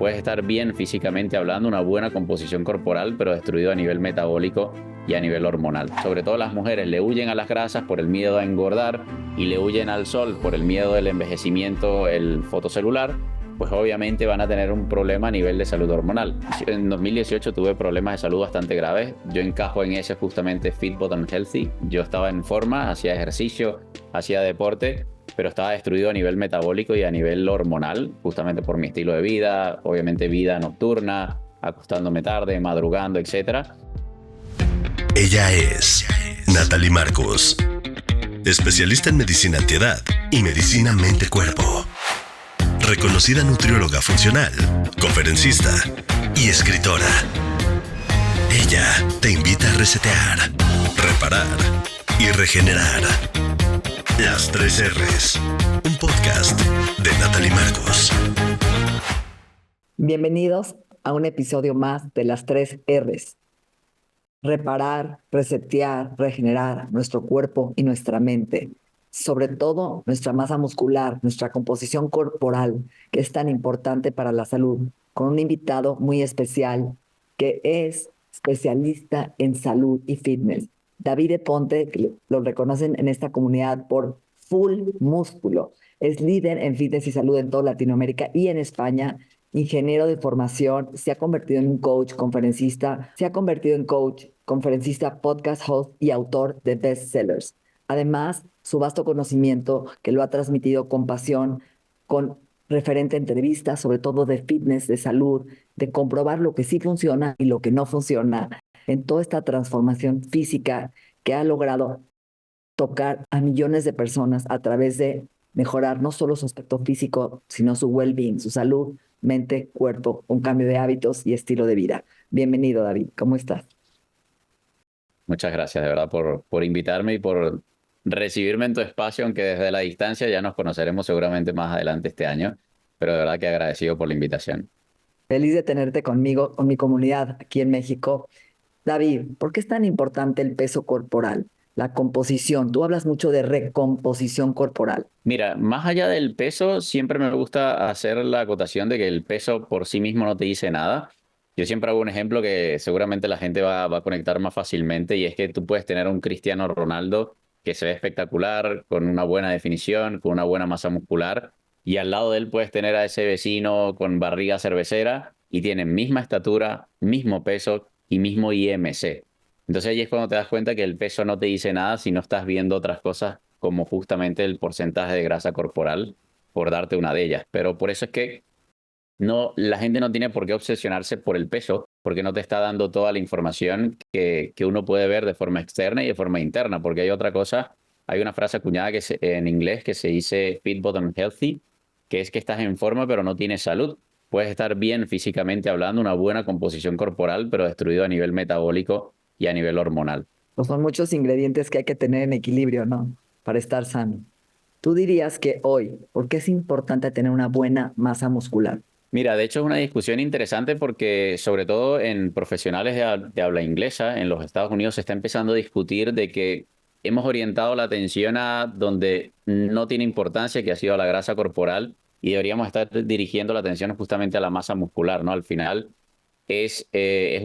puedes estar bien físicamente hablando, una buena composición corporal, pero destruido a nivel metabólico y a nivel hormonal. Sobre todo las mujeres le huyen a las grasas por el miedo a engordar y le huyen al sol por el miedo del envejecimiento, el fotocelular, pues obviamente van a tener un problema a nivel de salud hormonal. En 2018 tuve problemas de salud bastante graves. Yo encajo en ese justamente Fit, Bottom, Healthy. Yo estaba en forma, hacía ejercicio, hacía deporte, pero estaba destruido a nivel metabólico y a nivel hormonal, justamente por mi estilo de vida, obviamente vida nocturna, acostándome tarde, madrugando, etc. Ella es Natalie Marcos, especialista en medicina antiedad y medicina mente-cuerpo. Reconocida nutrióloga funcional, conferencista y escritora. Ella te invita a resetear, reparar y regenerar. Las 3 R's, un podcast de Natalie Marcos. Bienvenidos a un episodio más de las 3 R's. Reparar, resetear, regenerar nuestro cuerpo y nuestra mente. Sobre todo nuestra masa muscular, nuestra composición corporal, que es tan importante para la salud, con un invitado muy especial que es especialista en salud y fitness. David Ponte, que lo reconocen en esta comunidad por Full Músculo. Es líder en fitness y salud en toda Latinoamérica y en España, ingeniero de formación, se ha convertido en un coach, conferencista, podcast host y autor de bestsellers. Además, su vasto conocimiento que lo ha transmitido con pasión, con referente entrevistas, sobre todo de fitness, de salud, de comprobar lo que sí funciona y lo que no funciona en toda esta transformación física que ha logrado tocar a millones de personas a través de mejorar no solo su aspecto físico, sino su well-being, su salud, mente, cuerpo, un cambio de hábitos y estilo de vida. Bienvenido, David. ¿Cómo estás? Muchas gracias de verdad por invitarme y por recibirme en tu espacio, aunque desde la distancia ya nos conoceremos seguramente más adelante este año, pero de verdad que agradecido por la invitación. Feliz de tenerte conmigo, con mi comunidad aquí en México. David, ¿por qué es tan importante el peso corporal? La composición. Tú hablas mucho de recomposición corporal. Mira, más allá del peso, siempre me gusta hacer la acotación de que el peso por sí mismo no te dice nada. Yo siempre hago un ejemplo que seguramente la gente va a conectar más fácilmente, y es que tú puedes tener a un Cristiano Ronaldo que se ve espectacular, con una buena definición, con una buena masa muscular, y al lado de él puedes tener a ese vecino con barriga cervecera y tienen misma estatura, mismo peso y mismo IMC. Entonces ahí es cuando te das cuenta que el peso no te dice nada si no estás viendo otras cosas como justamente el porcentaje de grasa corporal, por darte una de ellas. Pero por eso es que no, la gente no tiene por qué obsesionarse por el peso, porque no te está dando toda la información que uno puede ver de forma externa y de forma interna, porque hay otra cosa, hay una frase acuñada en inglés que se dice Fit, Bottom, Healthy, que es que estás en forma pero no tienes salud. Puedes estar bien físicamente hablando, una buena composición corporal, pero destruido a nivel metabólico y a nivel hormonal. Pues son muchos ingredientes que hay que tener en equilibrio, ¿no? Para estar sano. Tú dirías que hoy, ¿por qué es importante tener una buena masa muscular? Mira, de hecho es una discusión interesante porque sobre todo en profesionales de habla inglesa en los Estados Unidos se está empezando a discutir de que hemos orientado la atención a donde no tiene importancia, que ha sido a la grasa corporal, y deberíamos estar dirigiendo la atención justamente a la masa muscular, ¿no? Al final es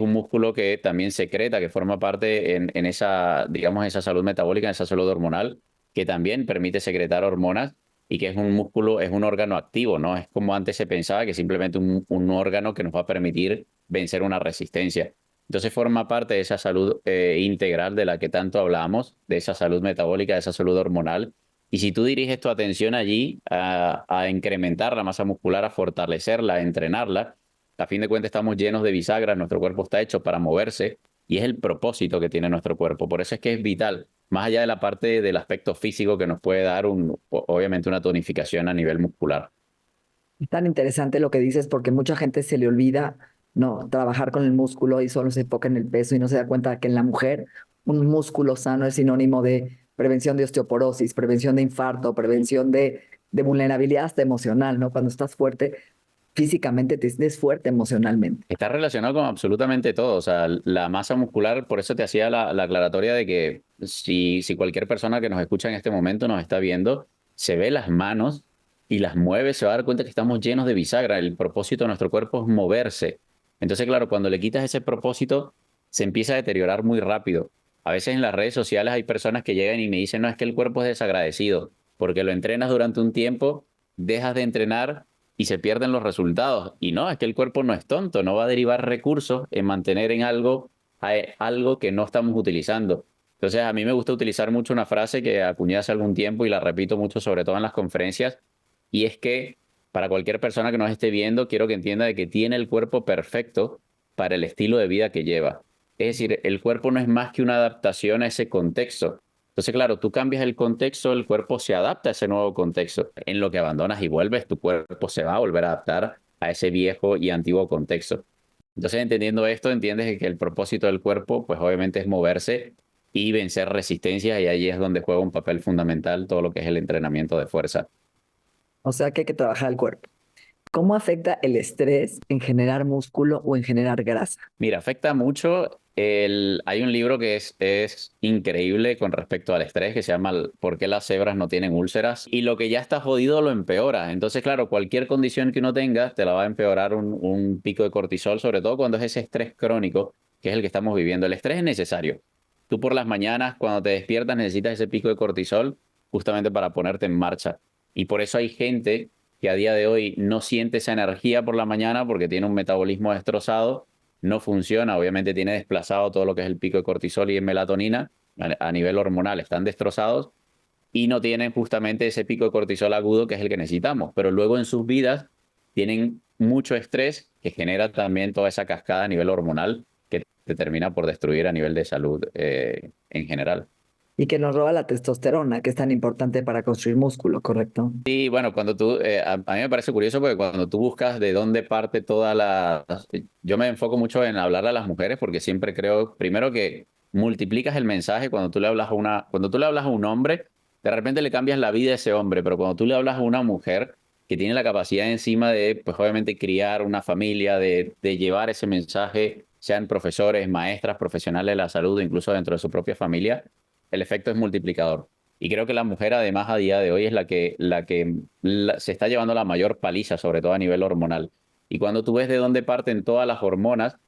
un músculo que también secreta, que forma parte en esa, digamos, esa salud metabólica, en esa salud hormonal, que también permite secretar hormonas, y que es un músculo, es un órgano activo, ¿no? Es como antes se pensaba, que simplemente un órgano que nos va a permitir vencer una resistencia. Entonces forma parte de esa salud integral de la que tanto hablamos, de esa salud metabólica, de esa salud hormonal. Y si tú diriges tu atención allí a incrementar la masa muscular, a fortalecerla, a entrenarla, a fin de cuentas estamos llenos de bisagras, nuestro cuerpo está hecho para moverse y es el propósito que tiene nuestro cuerpo. Por eso es que es vital, más allá de la parte del aspecto físico que nos puede dar obviamente una tonificación a nivel muscular. Es tan interesante lo que dices porque mucha gente se le olvida, no, trabajar con el músculo y solo se enfoca en el peso y no se da cuenta que en la mujer un músculo sano es sinónimo de prevención de osteoporosis, prevención de infarto, prevención de vulnerabilidad hasta emocional, ¿no? Cuando estás fuerte, físicamente te sientes fuerte emocionalmente. Está relacionado con absolutamente todo, o sea, la masa muscular, por eso te hacía la aclaratoria de que si cualquier persona que nos escucha en este momento nos está viendo, se ve las manos y las mueve, se va a dar cuenta que estamos llenos de bisagra. El propósito de nuestro cuerpo es moverse. Entonces, claro, cuando le quitas ese propósito, se empieza a deteriorar muy rápido. A veces en las redes sociales hay personas que llegan y me dicen, no, es que el cuerpo es desagradecido, porque lo entrenas durante un tiempo, dejas de entrenar y se pierden los resultados. Y no, es que el cuerpo no es tonto, no va a derivar recursos en mantener en algo que no estamos utilizando. Entonces, a mí me gusta utilizar mucho una frase que acuñé hace algún tiempo y la repito mucho, sobre todo en las conferencias, y es que para cualquier persona que nos esté viendo, quiero que entienda de que tiene el cuerpo perfecto para el estilo de vida que lleva. Es decir, el cuerpo no es más que una adaptación a ese contexto. Entonces, claro, tú cambias el contexto, el cuerpo se adapta a ese nuevo contexto. En lo que abandonas y vuelves, tu cuerpo se va a volver a adaptar a ese viejo y antiguo contexto. Entonces, entendiendo esto, entiendes que el propósito del cuerpo, pues obviamente es moverse y vencer resistencias, y ahí es donde juega un papel fundamental todo lo que es el entrenamiento de fuerza. O sea que hay que trabajar el cuerpo. ¿Cómo afecta el estrés en generar músculo o en generar grasa? Mira, afecta mucho. Hay un libro que es increíble con respecto al estrés que se llama ¿Por qué las cebras no tienen úlceras? Y lo que ya está jodido lo empeora. Entonces, claro, cualquier condición que uno tenga te la va a empeorar un pico de cortisol, sobre todo cuando es ese estrés crónico, que es el que estamos viviendo. El estrés es necesario. Tú por las mañanas, cuando te despiertas, necesitas ese pico de cortisol justamente para ponerte en marcha. Y por eso hay gente que a día de hoy no siente esa energía por la mañana porque tiene un metabolismo destrozado, no funciona, obviamente tiene desplazado todo lo que es el pico de cortisol y de melatonina a nivel hormonal, están destrozados y no tienen justamente ese pico de cortisol agudo que es el que necesitamos, pero luego en sus vidas tienen mucho estrés que genera también toda esa cascada a nivel hormonal que te termina por destruir a nivel de salud en general. Y que nos roba la testosterona, que es tan importante para construir músculo, ¿correcto? Sí, bueno, cuando tú, a mí me parece curioso porque cuando tú buscas de dónde parte toda la... Yo me enfoco mucho en hablar a las mujeres porque siempre creo, primero que multiplicas el mensaje cuando tú le hablas cuando tú le hablas a un hombre, de repente le cambias la vida a ese hombre, pero cuando tú le hablas a una mujer que tiene la capacidad encima de, pues obviamente, criar una familia, de llevar ese mensaje, sean profesores, maestras, profesionales de la salud, incluso dentro de su propia familia, el efecto es multiplicador. Y creo que la mujer, además, a día de hoy es la que se está llevando la mayor paliza, sobre todo a nivel hormonal. Y cuando tú ves de dónde parten todas las hormonas,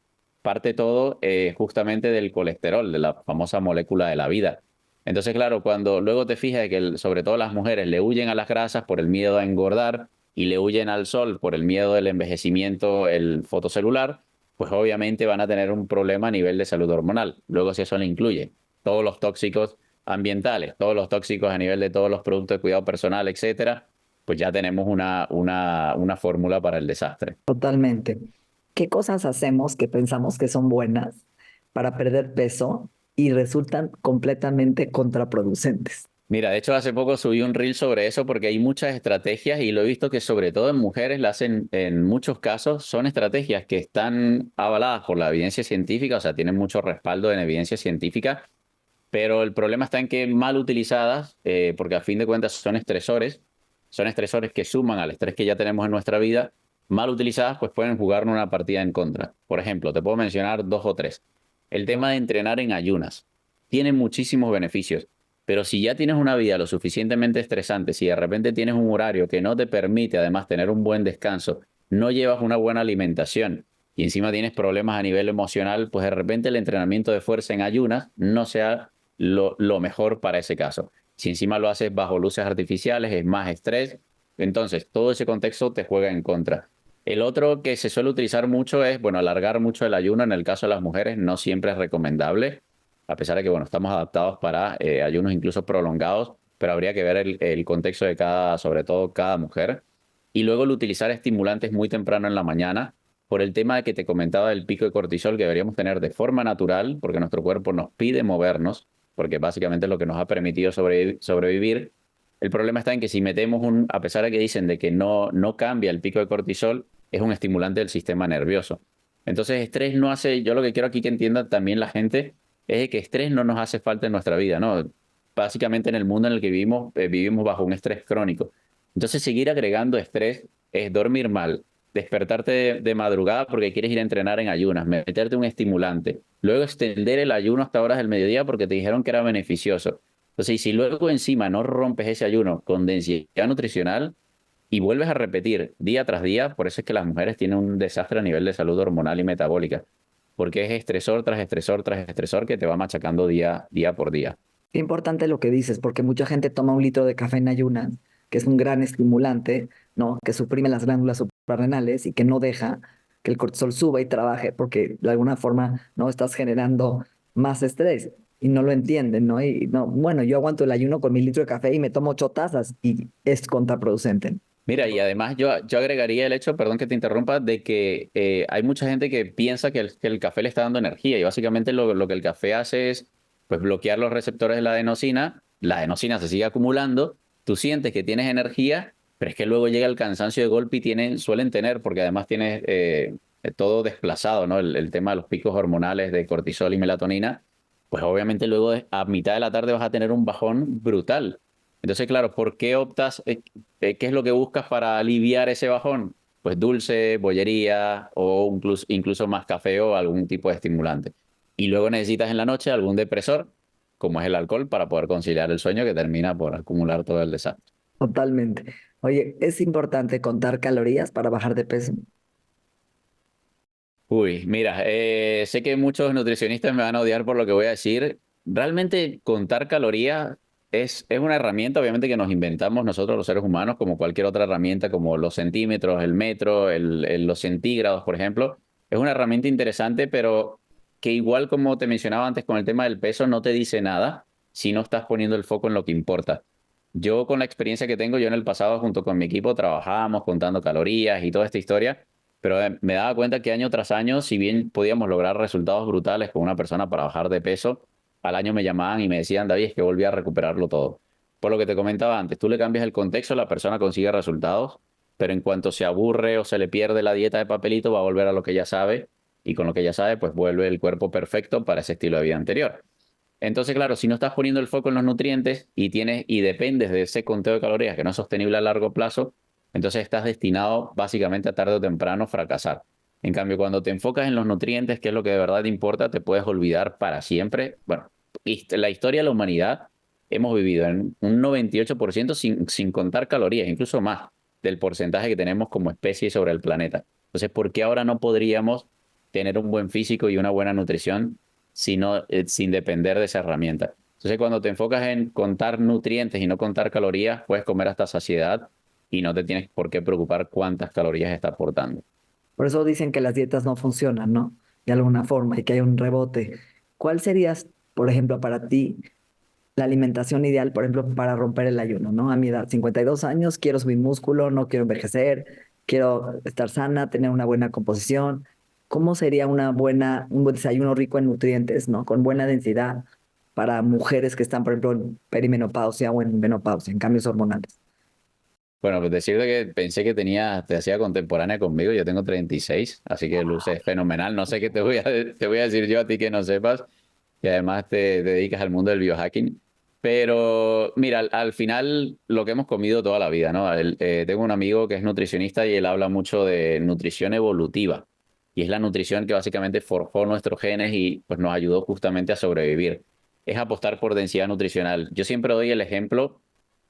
parte todo justamente del colesterol, de la famosa molécula de la vida. Entonces, claro, cuando luego te fijas de que sobre todo las mujeres le huyen a las grasas por el miedo a engordar y le huyen al sol por el miedo del envejecimiento, el fotocelular, pues obviamente van a tener un problema a nivel de salud hormonal. Luego, si eso le incluye todos los tóxicos ambientales, todos los tóxicos a nivel de todos los productos de cuidado personal, etcétera, pues ya tenemos una fórmula para el desastre. Totalmente. ¿Qué cosas hacemos que pensamos que son buenas para perder peso y resultan completamente contraproducentes? Mira, de hecho hace poco subí un reel sobre eso porque hay muchas estrategias y lo he visto que sobre todo en mujeres la hacen en muchos casos, son estrategias que están avaladas por la evidencia científica, o sea, tienen mucho respaldo en evidencia científica, pero el problema está en que mal utilizadas, porque a fin de cuentas son estresores que suman al estrés que ya tenemos en nuestra vida, mal utilizadas pues pueden jugar una partida en contra. Por ejemplo, te puedo mencionar dos o tres. El tema de entrenar en ayunas tiene muchísimos beneficios, pero si ya tienes una vida lo suficientemente estresante, si de repente tienes un horario que no te permite además tener un buen descanso, no llevas una buena alimentación y encima tienes problemas a nivel emocional, pues de repente el entrenamiento de fuerza en ayunas no sea lo mejor para ese caso. Si encima lo haces bajo luces artificiales, es más estrés, entonces todo ese contexto te juega en contra. El otro que se suele utilizar mucho es, bueno, alargar mucho el ayuno. En el caso de las mujeres no siempre es recomendable, a pesar de que, bueno, estamos adaptados para ayunos incluso prolongados, pero habría que ver el contexto de cada, sobre todo cada mujer. Y luego el utilizar estimulantes muy temprano en la mañana, por el tema de que te comentaba del pico de cortisol que deberíamos tener de forma natural, porque nuestro cuerpo nos pide movernos, porque básicamente es lo que nos ha permitido sobrevivir. El problema está en que si metemos a pesar de que dicen de que no cambia el pico de cortisol, es un estimulante del sistema nervioso. Entonces, estrés no hace, yo lo que quiero aquí que entienda también la gente, es de que estrés no nos hace falta en nuestra vida, ¿no? Básicamente en el mundo en el que vivimos, vivimos bajo un estrés crónico. Entonces, seguir agregando estrés es dormir mal, despertarte de madrugada porque quieres ir a entrenar en ayunas, meterte un estimulante, luego extender el ayuno hasta horas del mediodía porque te dijeron que era beneficioso. Entonces, y si luego encima no rompes ese ayuno con densidad nutricional y vuelves a repetir día tras día, por eso es que las mujeres tienen un desastre a nivel de salud hormonal y metabólica, porque es estresor tras estresor tras estresor que te va machacando día por día. Qué importante lo que dices, porque mucha gente toma un litro de café en ayunas, que es un gran estimulante, ¿no? Que suprime las glándulas suprarrenales y que no deja que el cortisol suba y trabaje, porque de alguna forma no estás generando más estrés y no lo entienden, ¿no? Y no, bueno, yo aguanto el ayuno con mi litro de café y me tomo 8 tazas y es contraproducente. Mira, y además yo agregaría el hecho, perdón que te interrumpa, de que hay mucha gente que piensa que el café le está dando energía y básicamente lo que el café hace es pues, bloquear los receptores de la adenosina se sigue acumulando, tú sientes que tienes energía, pero es que luego llega el cansancio de golpe y suelen tener, porque además tienes todo desplazado, ¿no? El tema de los picos hormonales de cortisol y melatonina, pues obviamente luego a mitad de la tarde vas a tener un bajón brutal. Entonces, claro, ¿por qué optas? ¿Qué es lo que buscas para aliviar ese bajón? Pues dulce, bollería o incluso más café o algún tipo de estimulante. Y luego necesitas en la noche algún depresor, como es el alcohol, para poder conciliar el sueño que termina por acumular todo el desastre. Totalmente. Oye, es importante contar calorías para bajar de peso. Uy, mira, sé que muchos nutricionistas me van a odiar por lo que voy a decir. Realmente contar calorías es una herramienta, obviamente, que nos inventamos nosotros los seres humanos, como cualquier otra herramienta, como los centímetros, el metro, los centígrados, por ejemplo. Es una herramienta interesante, pero que igual como te mencionaba antes con el tema del peso, no te dice nada si no estás poniendo el foco en lo que importa. Yo con la experiencia que tengo, yo en el pasado junto con mi equipo trabajábamos contando calorías y toda esta historia, pero me daba cuenta que año tras año, si bien podíamos lograr resultados brutales con una persona para bajar de peso, al año me llamaban y me decían, David, es que volví a recuperarlo todo. Por lo que te comentaba antes, tú le cambias el contexto, la persona consigue resultados, pero en cuanto se aburre o se le pierde la dieta de papelito, va a volver a lo que ya sabe y con lo que ya sabe, pues vuelve el cuerpo perfecto para ese estilo de vida anterior. Entonces, claro, si no estás poniendo el foco en los nutrientes y dependes de ese conteo de calorías que no es sostenible a largo plazo, entonces estás destinado básicamente a tarde o temprano fracasar. En cambio, cuando te enfocas en los nutrientes, que es lo que de verdad te importa, te puedes olvidar para siempre. Bueno, la historia de la humanidad hemos vivido en un 98% sin contar calorías, incluso más del porcentaje que tenemos como especie sobre el planeta. Entonces, ¿por qué ahora no podríamos tener un buen físico y una buena nutrición sin depender de esa herramienta? Entonces, cuando te enfocas en contar nutrientes y no contar calorías, puedes comer hasta saciedad y no te tienes por qué preocupar cuántas calorías está aportando. Por eso dicen que las dietas no funcionan, ¿no? De alguna forma y que hay un rebote. ¿Cuál sería, por ejemplo, para ti la alimentación ideal, por ejemplo, para romper el ayuno, ¿no? A mi edad, 52 años, quiero subir músculo, no quiero envejecer, quiero estar sana, tener una buena composición. ¿Cómo sería un buen desayuno rico en nutrientes, ¿no? Con buena densidad para mujeres que están, por ejemplo, en perimenopausia o en menopausia, en cambios hormonales? Bueno, pues decirte que pensé que te hacía contemporánea conmigo, yo tengo 36, así que luces fenomenal. No sé qué te voy a decir yo a ti que no sepas, y además te dedicas al mundo del biohacking. Pero mira, al final lo que hemos comido toda la vida, ¿no? Tengo un amigo que es nutricionista y él habla mucho de nutrición evolutiva. Y es la nutrición que básicamente forjó nuestros genes y pues nos ayudó justamente a sobrevivir. Es apostar por densidad nutricional. Yo siempre doy el ejemplo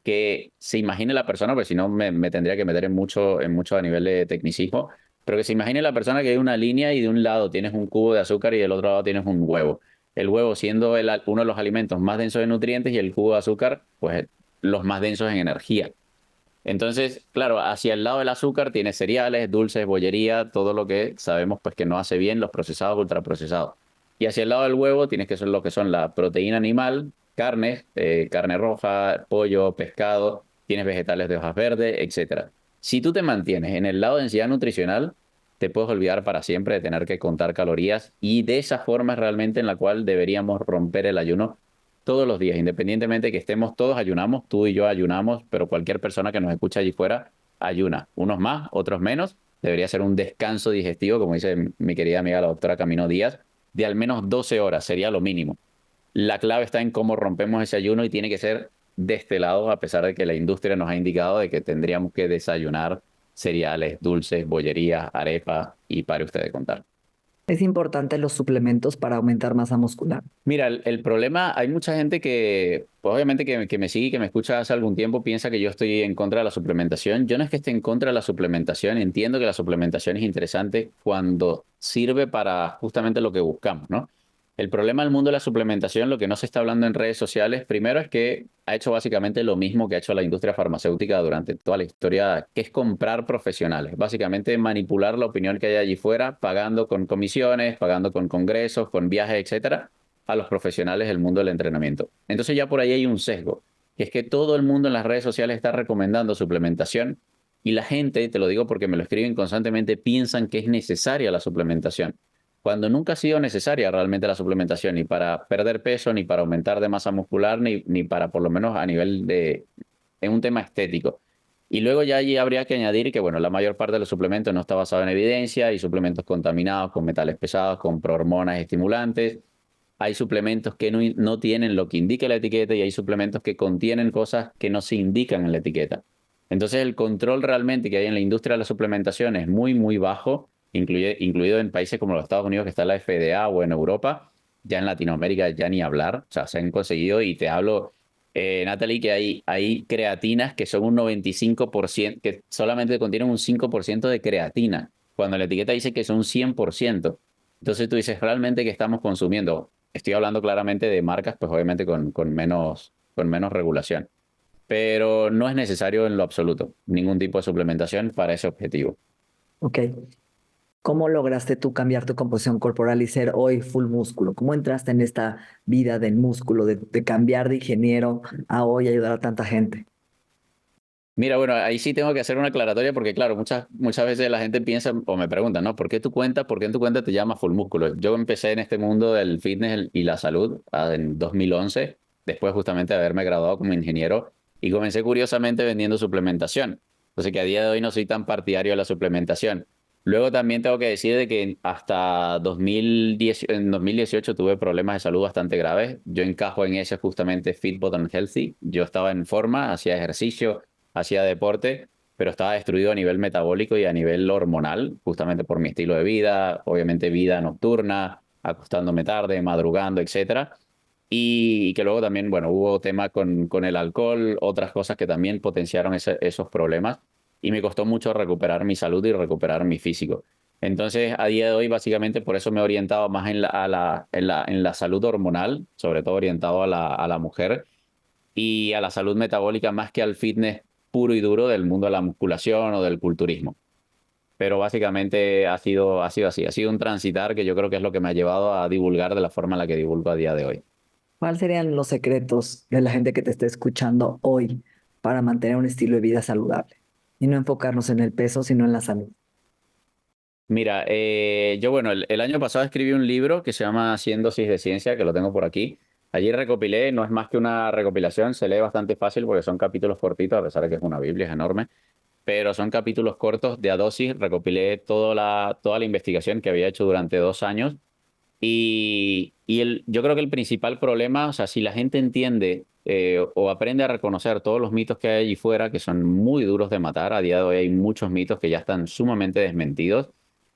que se imagine la persona, porque si no me tendría que meter en mucho a nivel de tecnicismo, pero que se imagine la persona que hay una línea y de un lado tienes un cubo de azúcar y del otro lado tienes un huevo. El huevo siendo uno de los alimentos más densos de nutrientes y el cubo de azúcar, pues los más densos en energía. Entonces, claro, hacia el lado del azúcar tienes cereales, dulces, bollería, todo lo que sabemos pues que no hace bien, los procesados, ultraprocesados. Y hacia el lado del huevo tienes que ser lo que son la proteína animal, carnes, carne roja, pollo, pescado, tienes vegetales de hojas verdes, etcétera. Si tú te mantienes en el lado de densidad nutricional, te puedes olvidar para siempre de tener que contar calorías y de esa forma es realmente en la cual deberíamos romper el ayuno todos los días, independientemente de que estemos todos ayunamos, tú y yo ayunamos, pero cualquier persona que nos escucha allí fuera ayuna, unos más, otros menos. Debería ser un descanso digestivo, como dice mi querida amiga la doctora Camino Díaz, de al menos 12 horas, sería lo mínimo. La clave está en cómo rompemos ese ayuno y tiene que ser de este lado, a pesar de que la industria nos ha indicado de que tendríamos que desayunar cereales, dulces, bollerías, arepa y pare usted de contar. Es importante los suplementos para aumentar masa muscular. Mira, el problema, hay mucha gente que, pues obviamente que me sigue y que me escucha hace algún tiempo, piensa que yo estoy en contra de la suplementación. Yo no es que esté en contra de la suplementación, entiendo que la suplementación es interesante cuando sirve para justamente lo que buscamos, ¿no? El problema del mundo de la suplementación, lo que no se está hablando en redes sociales, primero es que ha hecho básicamente lo mismo que ha hecho la industria farmacéutica durante toda la historia, que es comprar profesionales, básicamente manipular la opinión que hay allí fuera, pagando con comisiones, pagando con congresos, con viajes, etcétera, a los profesionales del mundo del entrenamiento. Entonces ya por ahí hay un sesgo, que es que todo el mundo en las redes sociales está recomendando suplementación y la gente, te lo digo porque me lo escriben constantemente, piensan que es necesaria la suplementación cuando nunca ha sido necesaria realmente la suplementación, ni para perder peso, ni para aumentar de masa muscular, ni para por lo menos a nivel de, en un tema estético. Y luego ya allí habría que añadir que, bueno, la mayor parte de los suplementos no está basado en evidencia, hay suplementos contaminados con metales pesados, con prohormonas estimulantes, hay suplementos que no tienen lo que indica la etiqueta y hay suplementos que contienen cosas que no se indican en la etiqueta. Entonces el control realmente que hay en la industria de la suplementación es muy, muy bajo, incluido en países como los Estados Unidos, que está la FDA, o en Europa, ya en Latinoamérica ya ni hablar, o sea, se han conseguido, y te hablo, Natalie, que hay creatinas que son un 95%, que solamente contienen un 5% de creatina, cuando la etiqueta dice que son 100%. Entonces tú dices, ¿realmente qué estamos consumiendo? Estoy hablando claramente de marcas, pues obviamente con menos regulación, pero no es necesario en lo absoluto ningún tipo de suplementación para ese objetivo. Ok. ¿Cómo lograste tú cambiar tu composición corporal y ser hoy full músculo? ¿Cómo entraste en esta vida del músculo, de cambiar de ingeniero a hoy ayudar a tanta gente? Mira, bueno, ahí sí tengo que hacer una aclaratoria porque, claro, muchas veces la gente piensa o me pregunta, ¿no? ¿Por qué en tu cuenta te llamas Full Músculo? Yo empecé en este mundo del fitness y la salud en 2011, después justamente de haberme graduado como ingeniero, y comencé curiosamente vendiendo suplementación. Entonces que a día de hoy no soy tan partidario de la suplementación. Luego también tengo que decir de que hasta 2010, en 2018 tuve problemas de salud bastante graves. Yo encajo en ese justamente Fit Bottom Healthy. Yo estaba en forma, hacía ejercicio, hacía deporte, pero estaba destruido a nivel metabólico y a nivel hormonal, justamente por mi estilo de vida, obviamente vida nocturna, acostándome tarde, madrugando, etcétera. Y que luego también, bueno, hubo tema con el alcohol, otras cosas que también potenciaron esos problemas y me costó mucho recuperar mi salud y recuperar mi físico. Entonces, a día de hoy, básicamente, por eso me he orientado más en la salud hormonal, sobre todo orientado a la mujer, y a la salud metabólica más que al fitness puro y duro del mundo de la musculación o del culturismo. Pero básicamente ha sido así, ha sido un transitar que yo creo que es lo que me ha llevado a divulgar de la forma en la que divulgo a día de hoy. ¿Cuáles serían los secretos de la gente que te esté escuchando hoy para mantener un estilo de vida saludable? Y no enfocarnos en el peso, sino en la salud. Mira, yo bueno, el año pasado escribí un libro que se llama 100 dosis de ciencia, que lo tengo por aquí. Allí recopilé, no es más que una recopilación, se lee bastante fácil porque son capítulos cortitos, a pesar de que es una Biblia, es enorme, pero son capítulos cortos de a dosis. Recopilé toda la investigación que había hecho durante 2 años yo creo que el principal problema, o sea, si la gente entiende o aprende a reconocer todos los mitos que hay allí fuera, que son muy duros de matar, a día de hoy hay muchos mitos que ya están sumamente desmentidos,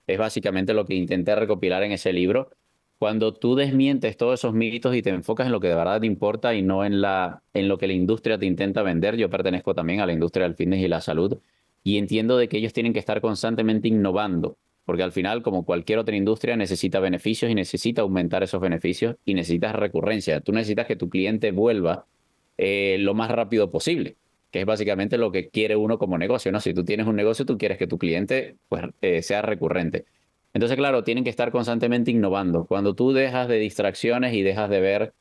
es básicamente lo que intenté recopilar en ese libro. Cuando tú desmientes todos esos mitos y te enfocas en lo que de verdad te importa y no en lo que la industria te intenta vender. Yo pertenezco también a la industria del fitness y la salud y entiendo de que ellos tienen que estar constantemente innovando, porque al final, como cualquier otra industria, necesita beneficios y necesita aumentar esos beneficios y necesitas recurrencia. Tú necesitas que tu cliente vuelva lo más rápido posible, que es básicamente lo que quiere uno como negocio, ¿no? Si tú tienes un negocio, tú quieres que tu cliente pues, sea recurrente. Entonces, claro, tienen que estar constantemente innovando. Cuando tú dejas de distracciones y dejas de ver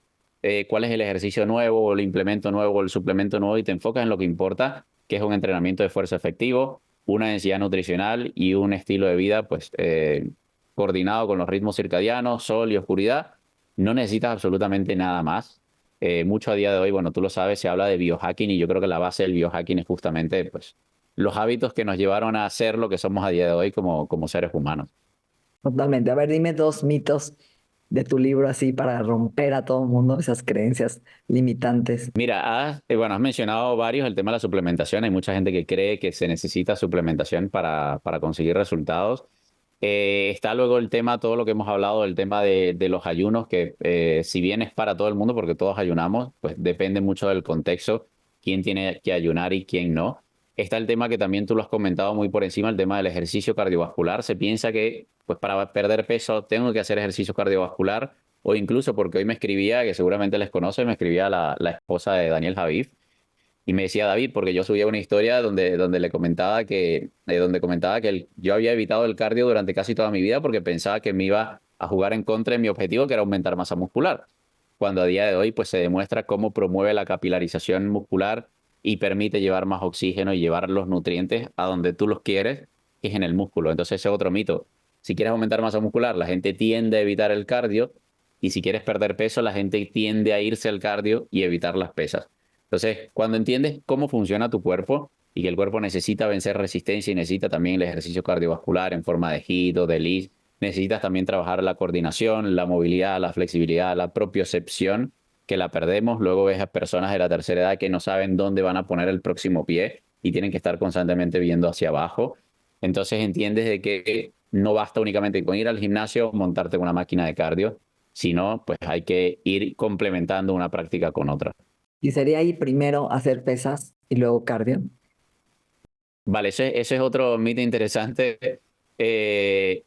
cuál es el ejercicio nuevo o el implemento nuevo o el suplemento nuevo y te enfocas en lo que importa, que es un entrenamiento de fuerza efectivo, una densidad nutricional y un estilo de vida pues coordinado con los ritmos circadianos, sol y oscuridad, no necesitas absolutamente nada más. Mucho a día de hoy, bueno, tú lo sabes, se habla de biohacking y yo creo que la base del biohacking es justamente pues, los hábitos que nos llevaron a ser lo que somos a día de hoy como seres humanos. Totalmente. A ver, dime dos mitos de tu libro así para romper a todo el mundo esas creencias limitantes. Mira, bueno, has mencionado varios, el tema de la suplementación. Hay mucha gente que cree que se necesita suplementación para conseguir resultados. Está luego el tema, todo lo que hemos hablado, del tema de los ayunos, que si bien es para todo el mundo, porque todos ayunamos, pues depende mucho del contexto, quién tiene que ayunar y quién no. Está el tema que también tú lo has comentado muy por encima, el tema del ejercicio cardiovascular. Se piensa que pues para perder peso tengo que hacer ejercicio cardiovascular, o incluso porque hoy me escribía, que seguramente les conoce, me escribía la esposa de Daniel Javif, y me decía David, porque yo subía una historia donde le comentaba donde comentaba que yo había evitado el cardio durante casi toda mi vida porque pensaba que me iba a jugar en contra de mi objetivo, que era aumentar masa muscular. Cuando a día de hoy pues se demuestra cómo promueve la capilarización muscular y permite llevar más oxígeno y llevar los nutrientes a donde tú los quieres, que es en el músculo. Entonces ese es otro mito. Si quieres aumentar masa muscular, la gente tiende a evitar el cardio, y si quieres perder peso, la gente tiende a irse al cardio y evitar las pesas. Entonces, cuando entiendes cómo funciona tu cuerpo y que el cuerpo necesita vencer resistencia y necesita también el ejercicio cardiovascular en forma de HIIT o de LISS, necesitas también trabajar la coordinación, la movilidad, la flexibilidad, la propiocepción, que la perdemos. Luego ves a personas de la tercera edad que no saben dónde van a poner el próximo pie y tienen que estar constantemente viendo hacia abajo. Entonces entiendes de que no basta únicamente con ir al gimnasio, montarte con una máquina de cardio, sino pues hay que ir complementando una práctica con otra. Y sería ahí primero hacer pesas y luego cardio. Vale, ese es otro mito interesante.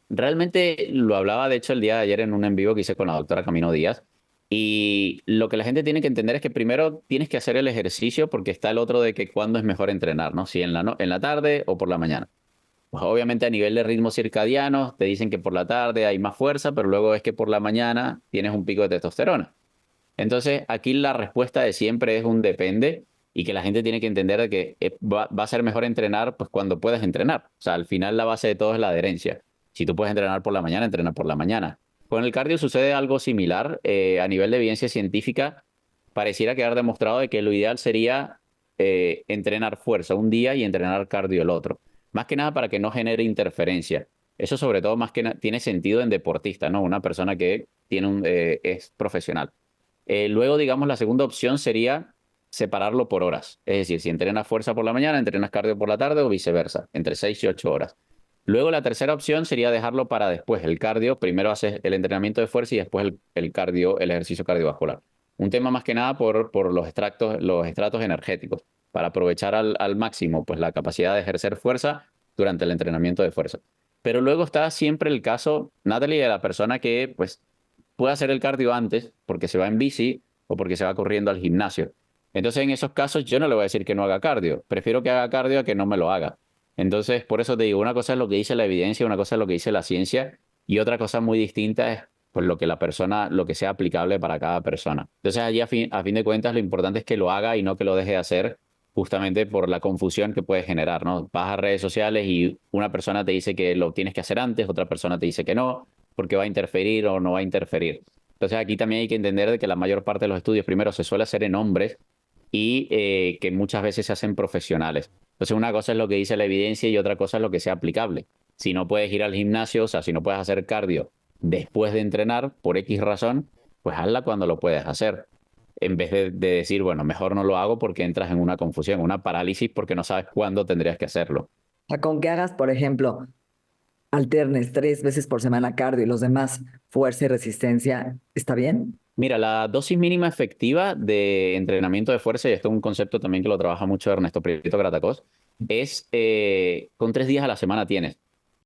Realmente lo hablaba, de hecho, el día de ayer en un en vivo que hice con la doctora Camino Díaz. Y lo que la gente tiene que entender es que primero tienes que hacer el ejercicio, porque está el otro de que cuándo es mejor entrenar, ¿no? Si en la tarde o por la mañana. Pues obviamente a nivel de ritmos circadianos te dicen que por la tarde hay más fuerza, pero luego es que por la mañana tienes un pico de testosterona. Entonces, aquí la respuesta de siempre es un depende, y que la gente tiene que entender de que va a ser mejor entrenar pues cuando puedas entrenar. O sea, al final la base de todo es la adherencia. Si tú puedes entrenar por la mañana, entrena por la mañana. Con el cardio sucede algo similar. A nivel de evidencia científica, pareciera quedar demostrado de que lo ideal sería entrenar fuerza un día y entrenar cardio el otro. Más que nada para que no genere interferencia. Eso sobre todo más que tiene sentido en deportistas, ¿no? Una persona que es profesional. Luego, digamos, la segunda opción sería separarlo por horas. Es decir, si entrenas fuerza por la mañana, entrenas cardio por la tarde, o viceversa, entre 6 y 8 horas. Luego la tercera opción sería dejarlo para después, el cardio. Primero haces el entrenamiento de fuerza y después el cardio, el ejercicio cardiovascular. Un tema más que nada por los estratos energéticos, para aprovechar al máximo pues la capacidad de ejercer fuerza durante el entrenamiento de fuerza. Pero luego está siempre el caso, Natalie, de la persona que pues puede hacer el cardio antes porque se va en bici o porque se va corriendo al gimnasio. Entonces, en esos casos, yo no le voy a decir que no haga cardio. Prefiero que haga cardio a que no me lo haga. Entonces, por eso te digo, una cosa es lo que dice la evidencia, una cosa es lo que dice la ciencia, y otra cosa muy distinta es pues lo que sea aplicable para cada persona. Entonces, allí a fin de cuentas, lo importante es que lo haga y no que lo deje de hacer, justamente por la confusión que puede generar, ¿no? Vas a redes sociales y una persona te dice que lo tienes que hacer antes, otra persona te dice que no, porque va a interferir o no va a interferir. Entonces, aquí también hay que entender de que la mayor parte de los estudios primero se suele hacer en hombres, y que muchas veces se hacen profesionales. Entonces, una cosa es lo que dice la evidencia y otra cosa es lo que sea aplicable. Si no puedes ir al gimnasio, o sea, si no puedes hacer cardio después de entrenar por X razón, pues hazla cuando lo puedes hacer. En vez de decir, bueno, mejor no lo hago, porque entras en una confusión, una parálisis, porque no sabes cuándo tendrías que hacerlo. O sea, con que hagas, por ejemplo, alternes 3 veces por semana cardio y los demás fuerza y resistencia, ¿está bien? Mira, la dosis mínima efectiva de entrenamiento de fuerza, y esto es un concepto también que lo trabaja mucho Ernesto Prieto Gratacós, es con 3 días a la semana tienes.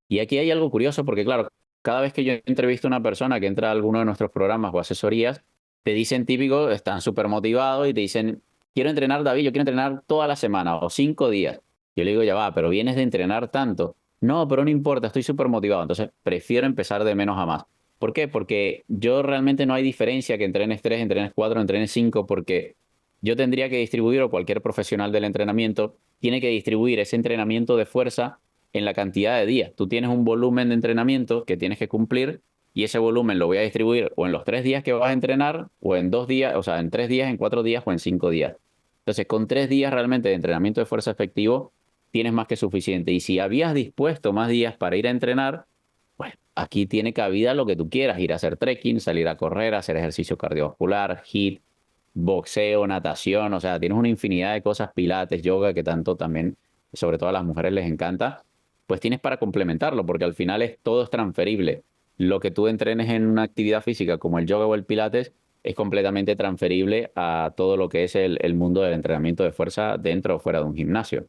Y aquí hay algo curioso porque, claro, cada vez que yo entrevisto a una persona que entra a alguno de nuestros programas o asesorías, te dicen típico, están súper motivados y te dicen, quiero entrenar, David, yo quiero entrenar toda la semana o 5 días. Yo le digo, ya va, pero vienes de entrenar tanto. No, pero no importa, estoy súper motivado. Entonces, prefiero empezar de menos a más. ¿Por qué? Porque yo realmente no hay diferencia que entrenes 3, entrenes 4, entrenes 5, porque yo tendría que distribuir, o cualquier profesional del entrenamiento tiene que distribuir ese entrenamiento de fuerza en la cantidad de días. Tú tienes un volumen de entrenamiento que tienes que cumplir, y ese volumen lo voy a distribuir o en los 3 días que vas a entrenar, o en 2 días, o sea, en 3 días, en 4 días o en 5 días. Entonces, con 3 días realmente de entrenamiento de fuerza efectivo, tienes más que suficiente. Y si habías dispuesto más días para ir a entrenar, pues aquí tiene cabida lo que tú quieras: ir a hacer trekking, salir a correr, hacer ejercicio cardiovascular, HIIT, boxeo, natación. O sea, tienes una infinidad de cosas, pilates, yoga, que tanto también, sobre todo a las mujeres les encanta. pues tienes para complementarlo, porque al final todo es transferible. Lo que tú entrenes en una actividad física como el yoga o el pilates es completamente transferible a todo lo que es el mundo del entrenamiento de fuerza dentro o fuera de un gimnasio.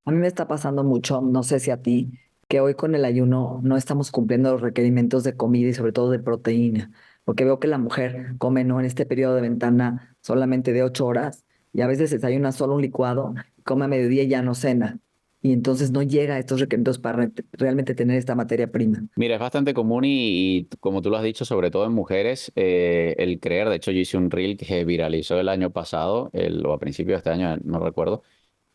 A mí me está pasando mucho, no sé si a ti, que hoy con el ayuno no estamos cumpliendo los requerimientos de comida y sobre todo de proteína, porque veo que la mujer come, ¿no? En este periodo de ventana solamente de 8 horas y a veces desayuna solo un licuado, come a mediodía y ya no cena. Y entonces no llega a estos requerimientos para realmente tener esta materia prima. Mira, es bastante común y como tú lo has dicho, sobre todo en mujeres, el creer, de hecho yo hice un reel que se viralizó el año pasado, o a principios de este año, no recuerdo,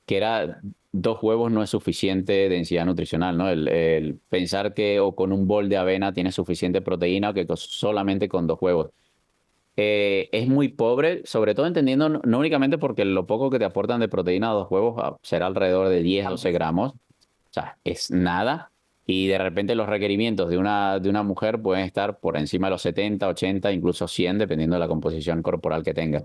que era 2 huevos no es suficiente densidad nutricional, ¿no? El pensar que o con un bol de avena tienes suficiente proteína o que solamente con 2 huevos. Es muy pobre, sobre todo entendiendo no únicamente porque lo poco que te aportan de proteína 2 huevos será alrededor de 10-12 gramos, o sea, es nada. Y de repente los requerimientos de una mujer pueden estar por encima de los 70, 80, incluso 100, dependiendo de la composición corporal que tenga.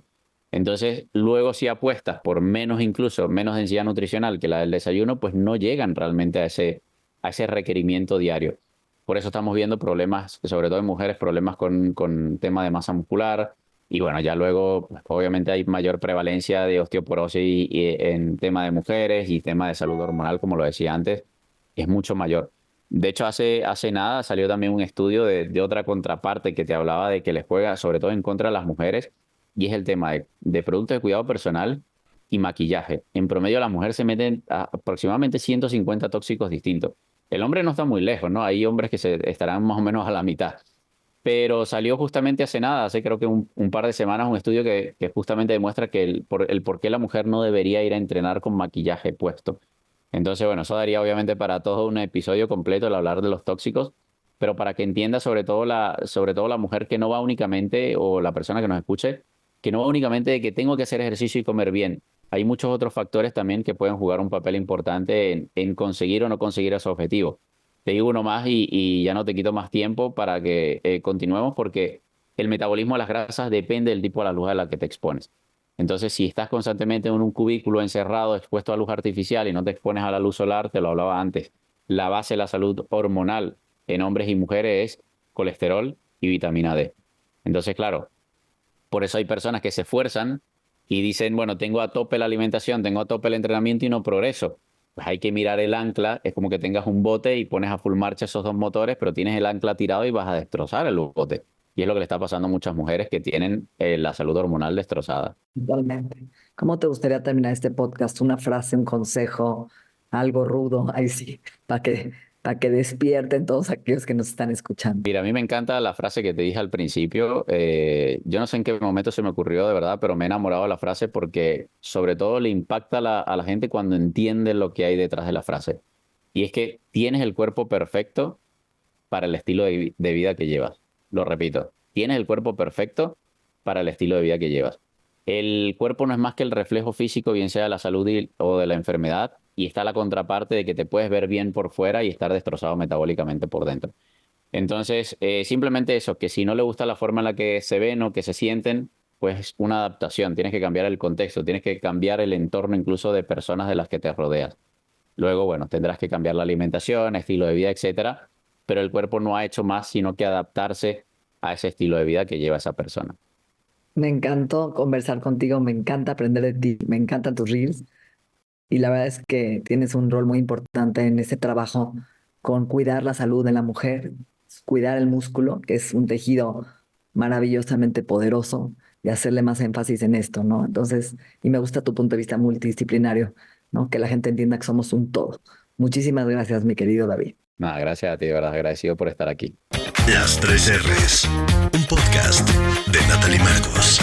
Entonces, luego si apuestas por menos, incluso menos densidad nutricional que la del desayuno, pues no llegan realmente a ese requerimiento diario. Por eso estamos viendo problemas, sobre todo en mujeres, problemas con tema de masa muscular. Y bueno, ya luego, pues, obviamente hay mayor prevalencia de osteoporosis en tema de mujeres y tema de salud hormonal, como lo decía antes, es mucho mayor. De hecho, hace nada salió también un estudio de otra contraparte que te hablaba de que les juega sobre todo en contra de las mujeres y es el tema de productos de cuidado personal y maquillaje. En promedio, las mujeres se meten a aproximadamente 150 tóxicos distintos. El hombre no está muy lejos, ¿no? Hay hombres que estarán más o menos a la mitad. Pero salió justamente hace nada, hace creo que un par de semanas, un estudio que justamente demuestra que el por qué la mujer no debería ir a entrenar con maquillaje puesto. Entonces, bueno, eso daría obviamente para todo un episodio completo el hablar de los tóxicos, pero para que entienda sobre todo la mujer que no va únicamente, o la persona que nos escuche, que no va únicamente de que tengo que hacer ejercicio y comer bien. Hay muchos otros factores también que pueden jugar un papel importante en conseguir o no conseguir ese objetivo. Te digo uno más y ya no te quito más tiempo para que continuemos, porque el metabolismo de las grasas depende del tipo de la luz a la que te expones. Entonces, si estás constantemente en un cubículo encerrado, expuesto a luz artificial y no te expones a la luz solar, te lo hablaba antes, la base de la salud hormonal en hombres y mujeres es colesterol y vitamina D. Entonces, claro, por eso hay personas que se esfuerzan y dicen, bueno, tengo a tope la alimentación, tengo a tope el entrenamiento y no progreso. Pues hay que mirar el ancla, es como que tengas un bote y pones a full marcha esos 2 motores, pero tienes el ancla tirado y vas a destrozar el bote. Y es lo que le está pasando a muchas mujeres que tienen la salud hormonal destrozada. Totalmente. ¿Cómo te gustaría terminar este podcast? Una frase, un consejo, algo rudo, ahí sí, para que despierten todos aquellos que nos están escuchando. Mira, a mí me encanta la frase que te dije al principio. Yo no sé en qué momento se me ocurrió de verdad, pero me he enamorado de la frase porque sobre todo le impacta a la gente cuando entiende lo que hay detrás de la frase. Y es que tienes el cuerpo perfecto para el estilo de vida que llevas. Lo repito, tienes el cuerpo perfecto para el estilo de vida que llevas. El cuerpo no es más que el reflejo físico, bien sea de la salud o de la enfermedad, y está la contraparte de que te puedes ver bien por fuera y estar destrozado metabólicamente por dentro. Entonces, simplemente eso, que si no le gusta la forma en la que se ven o que se sienten, pues es una adaptación. Tienes que cambiar el contexto, tienes que cambiar el entorno incluso de personas de las que te rodeas. Luego, bueno, tendrás que cambiar la alimentación, estilo de vida, etcétera, pero el cuerpo no ha hecho más sino que adaptarse a ese estilo de vida que lleva esa persona. Me encantó conversar contigo, me encanta aprender de ti, me encantan tus reels y la verdad es que tienes un rol muy importante en ese trabajo con cuidar la salud de la mujer, cuidar el músculo, que es un tejido maravillosamente poderoso, y hacerle más énfasis en esto, ¿no? Entonces, y me gusta tu punto de vista multidisciplinario, ¿no? Que la gente entienda que somos un todo. Muchísimas gracias, mi querido David. Nada, gracias a ti, de verdad, agradecido por estar aquí. Las 3 R's, un podcast de Natalie Marcos.